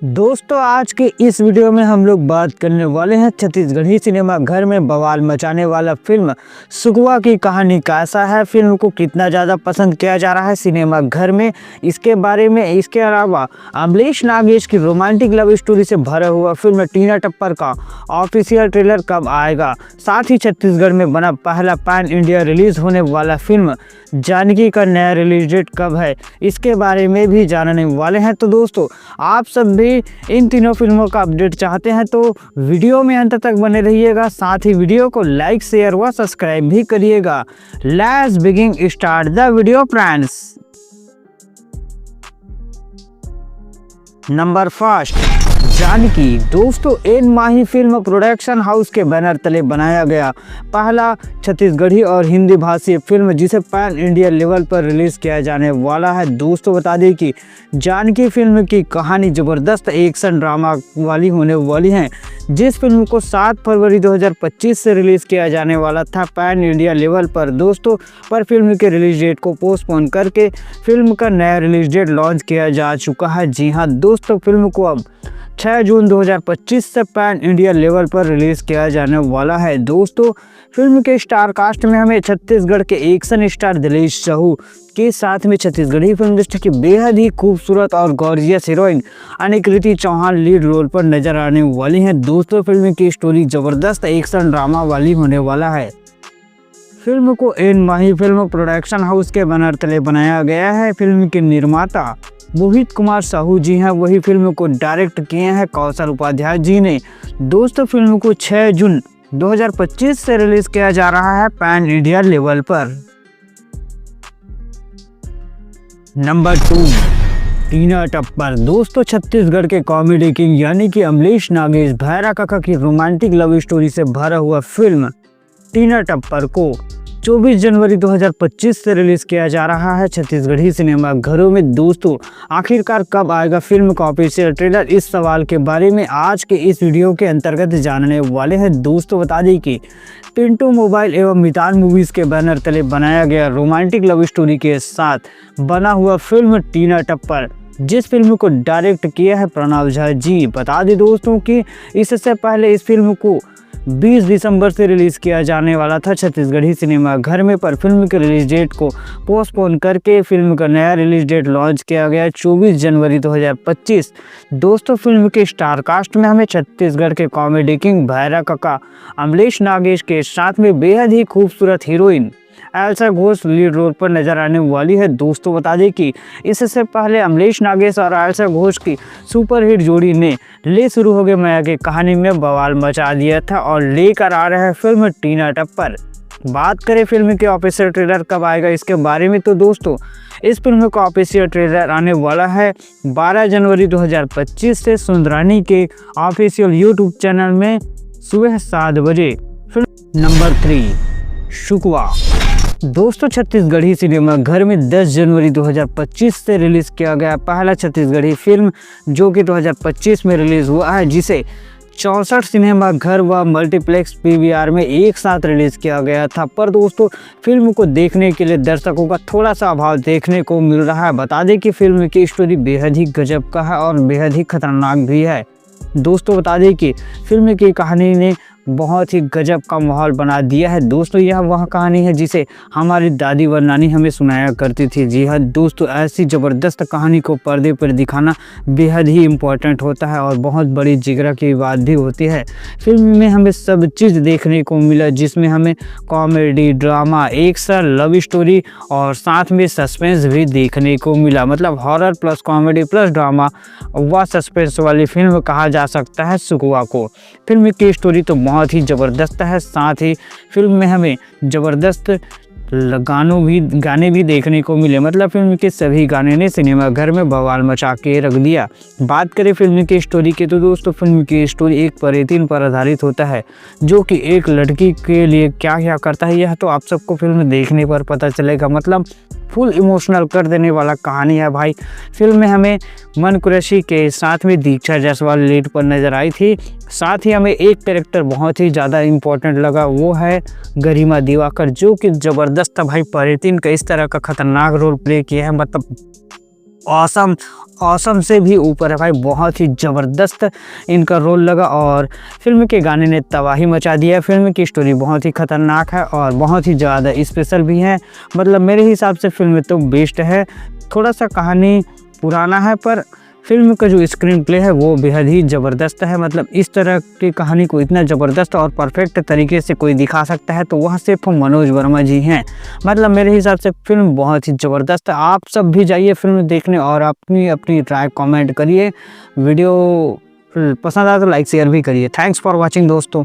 दोस्तों आज के इस वीडियो में हम लोग बात करने वाले हैं छत्तीसगढ़ी सिनेमा घर में बवाल मचाने वाला फिल्म सुकवा की कहानी कैसा है, फिल्म को कितना ज़्यादा पसंद किया जा रहा है सिनेमा घर में, इसके बारे में। इसके अलावा अमरीश नागेश की रोमांटिक लव स्टोरी से भरा हुआ फिल्म टीना टप्पर का ऑफिशियल ट्रेलर कब आएगा, साथ ही छत्तीसगढ़ में बना पहला पैन इंडिया रिलीज होने वाला फिल्म जानकी का नया रिलीज डेट कब है, इसके बारे में भी जानने वाले हैं। तो दोस्तों आप सब भी इन तीनों फिल्मों का अपडेट चाहते हैं तो वीडियो में अंत तक बने रहिएगा, साथ ही वीडियो को लाइक शेयर व सब्सक्राइब भी करिएगा। Let's begin start the video friends. Number first, Janaki. दोस्तों N Mahi film production house के बैनर तले बनाया गया पहला छत्तीसगढ़ी और हिंदी भाषी फिल्म जिसे पैन इंडिया लेवल पर रिलीज किया जाने वाला है। दोस्तों बता दें कि जानकी फिल्म की कहानी जबरदस्त एक्शन ड्रामा वाली होने वाली है, जिस फिल्म को 7 फरवरी 2025 से रिलीज किया जाने वाला था पैन इंडिया लेवल पर। दोस्तों पर फिल्म के रिलीज डेट को पोस्टपोन करके फिल्म का नया रिलीज डेट लॉन्च किया जा चुका है। जी हाँ दोस्तों, फिल्म को अब 6 जून 2025 से पैन इंडिया लेवल पर रिलीज किया जाने वाला है। दोस्तों फिल्म के स्टार कास्ट में हमें छत्तीसगढ़ के एक्शन स्टार दिलेश साहू के साथ में छत्तीसगढ़ी फिल्म इंडस्ट्री की बेहद ही खूबसूरत और gorgeous heroine Anikriti Chauhan lead role पर नजर आने वाली हैं। दोस्तों फिल्म की स्टोरी जबरदस्त एक्शन ड्रामा वाली होने वाला है। फिल्म को N Mahi film production house के बैनर तले बनाया गया है। फिल्म के निर्माता मोहित कुमार साहू जी हैं, वही फिल्म को डायरेक्ट किए हैं कौशल उपाध्याय जी ने। दोस्तों फिल्म को 6 जून 2025 से रिलीज किया जा रहा है पैन इंडिया लेवल पर। नंबर 2, टीना टप्पर। दोस्तों छत्तीसगढ़ के कॉमेडी किंग यानी कि अमरीश नागेश भैरा काका की रोमांटिक लव स्टोरी से भरा हुआ फिल्म टीना टप्पर को 24 जनवरी 2025 से रिलीज किया जा रहा है छत्तीसगढ़ी सिनेमा घरों में। दोस्तों आखिरकार कब आएगा फिल्म का ऑफिशियल ट्रेलर, इस सवाल के बारे में आज के इस वीडियो के अंतर्गत जानने वाले हैं। दोस्तों बता दें कि पिंटू मोबाइल एवं मितान मूवीज के बैनर तले बनाया गया रोमांटिक लव स्टोरी के साथ बना हुआ फिल्म टीना टप्पर, जिस फिल्म को डायरेक्ट किया है प्रणव झा जी। बता दें दोस्तों कि इससे पहले इस फिल्म को 20 दिसंबर से रिलीज किया जाने वाला था छत्तीसगढ़ी सिनेमा घर में, पर फिल्म के रिलीज डेट को पोस्टपोन करके फिल्म का नया रिलीज डेट लॉन्च किया गया 24 जनवरी 2025। दोस्तों फिल्म के स्टार कास्ट में हमें छत्तीसगढ़ के कॉमेडी किंग भैरा काका अमरीश नागेश के साथ में बेहद ही खूबसूरत heroine Elsa Ghosh lead role पर नजर आने वाली है। दोस्तों बता दें कि इससे पहले अमरीश नागेश और एल्सा घोष की सुपरहिट जोड़ी ने ले शुरू हो गए माया की कहानी में बवाल मचा दिया था और लेकर आ रहा है फिल्म टीना टप्पर। बात करें फिल्म के ऑफिशियल ट्रेलर कब आएगा इसके बारे में, तो दोस्तों इस फिल्म का ऑफिशियल ट्रेलर आने वाला है 12 जनवरी 2025 से सुंदरानी के ऑफिशियल यूट्यूब चैनल में सुबह 7 बजे। Film number 3, सुकवा। दोस्तों छत्तीसगढ़ी सिनेमा घर में 10 जनवरी 2025 से रिलीज किया गया पहला छत्तीसगढ़ी फिल्म जो कि 2025 में रिलीज हुआ है, जिसे 64 सिनेमा घर व मल्टीप्लेक्स पीवीआर में एक साथ रिलीज किया गया था। पर दोस्तों फिल्म को देखने के लिए दर्शकों का थोड़ा सा अभाव देखने को मिल रहा है। बता दें कि फिल्म की स्टोरी बेहद ही गजब का है और बेहद ही खतरनाक भी है। दोस्तों बता दें कि फिल्म की कहानी ने बहुत ही गजब का माहौल बना दिया है। दोस्तों यह वह कहानी है जिसे हमारी दादी व नानी हमें सुनाया करती थी। जी हाँ दोस्तों, ऐसी ज़बरदस्त कहानी को पर्दे पर दिखाना बेहद ही इम्पोर्टेंट होता है और बहुत बड़ी जिगरा की बात भी होती है। फिल्म में हमें सब चीज़ देखने को मिला, जिसमें हमें comedy, drama, action, love story और साथ में सस्पेंस भी देखने को मिला। मतलब horror plus comedy plus drama व सस्पेंस वाली फिल्म कहा जा सकता है सुकवा को। फिल्म की स्टोरी तो बहुत ही ज़बरदस्त है, साथ ही फिल्म में हमें ज़बरदस्त गाने भी देखने को मिले। मतलब फिल्म के सभी गाने ने सिनेमा घर में बवाल मचा के रख दिया। बात करें फिल्म की स्टोरी की, तो दोस्तों फिल्म की स्टोरी एक परेतीन पर आधारित होता है जो कि एक लड़की के लिए क्या क्या करता है, यह तो आप सबको फिल्म देखने पर पता चलेगा। मतलब फुल इमोशनल कर देने वाला कहानी है भाई। फिल्म में हमें मन कुरैशी के साथ में दीक्षा जायसवाल लीड पर नज़र आई थी। साथ ही हमें एक कैरेक्टर बहुत ही ज़्यादा इम्पोर्टेंट लगा, वो है गरिमा दिवाकर, जो कि ज़बरदस्त भाई परेतीन का इस तरह का खतरनाक रोल प्ले किया है। मतलब ऑसम ऑसम से भी ऊपर है भाई। बहुत ही ज़बरदस्त इनका रोल लगा और फिल्म के गाने ने तबाही मचा दिया है। फिल्म की स्टोरी बहुत ही ख़तरनाक है और बहुत ही ज़्यादा स्पेशल भी है। मतलब मेरे हिसाब से फिल्म तो बेस्ट है। थोड़ा सा कहानी पुराना है पर फिल्म का जो स्क्रीन प्ले है वो बेहद ही ज़बरदस्त है। मतलब इस तरह की कहानी को इतना ज़बरदस्त और परफेक्ट तरीके से कोई दिखा सकता है तो वह सिर्फ मनोज वर्मा जी हैं। मतलब मेरे हिसाब से फिल्म बहुत ही ज़बरदस्त है। आप सब भी जाइए फिल्म देखने और अपनी अपनी राय कमेंट करिए। वीडियो पसंद आए तो लाइक शेयर भी करिए। थैंक्स फॉर वॉचिंग दोस्तों।